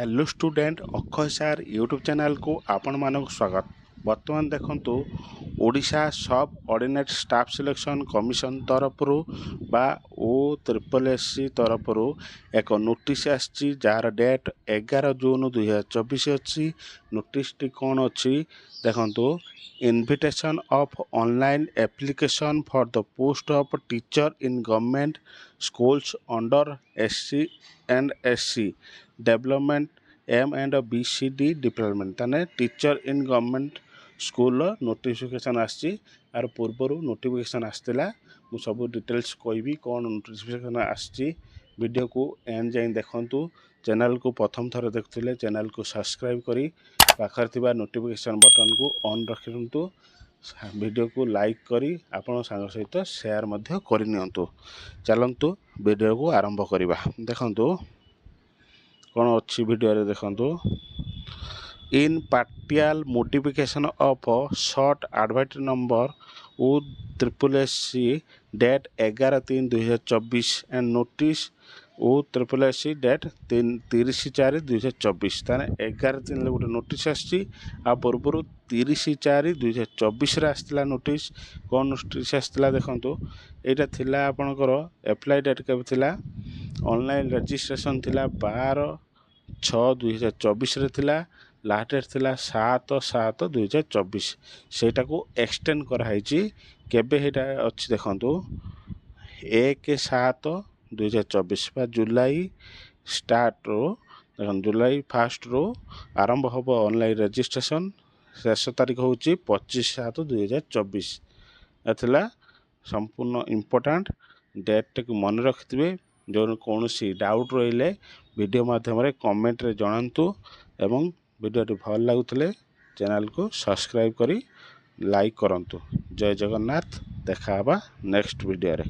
Hello student Akshay सार YouTube channel को आपण मानक स्वागत। बर्तमान देखंतु ओडिशा सब ऑर्डिनेट स्टाफ सिलेक्शन कमिशन तरफ बा OSSC तरफ एक नोटिस आसी जार डेट 11 जून 2024 अच्छी। नोटिस टी कौन अच्छी देखंतु invitation of online application for the post of teacher in government schools under SC and SC development M&BCD department ताने teacher in government school notification आसी। आर पूर्वर नोटिफिकेशन आसला मु सब डिटेल्स कहबी कौन नोटिफिकेशन आसी। वीडियो को एंड जाए देखंतु। चैनल को प्रथम थर देखुले चैनल को सब्सक्राइब करी पाखर थिबा नोटिफिकेशन बटन को ऑन रखिरंतु। वीडियो को लाइक करी आपण सांग सहित शेयर मध्य करनियंतु। चलंतु वीडियो को आरंभ करिबा। देखंतु कौन अच्छी वीडियो रे देखंतु in partial modification of short advert number OSSC date 11/3/2024 and notice OSSC date 30/4/2024 ताने 11/3 गोटे नोटिस आसी। आ पूर्व 30/4/2024 रे आसला नोटिस। कौन नोटिस आसला देखंतु एटा थिला आपनकर अप्लाई डेट केबे थिला ऑनलाइन रजिस्ट्रेशन थिला 12/6/2024 रे थिला। लास्ट डेट थिला 7/7/2024 सेटा को एक्सटेंड करा हैची। केबे हेटा अछि देखंतु 1/7/2024 बा जुलाई स्टार्ट रो देखन जुलाई 1 रो आरंभ होबो ऑनलाइन रजिस्ट्रेशन। शेष तारीख होची 25/7/2024 एथला संपूर्ण इंपोर्टेंट डेट को मन रखिथिबे। जो कौन सी डाउट रहिले वीडियो माध्यम रे कमेंट रे जणांतु एवं वीडियो टी भल लागुतले चैनल को सब्सक्राइब करी लाइक करंतु। जय जगन्नाथ। देखा नेक्स्ट वीडियो रे।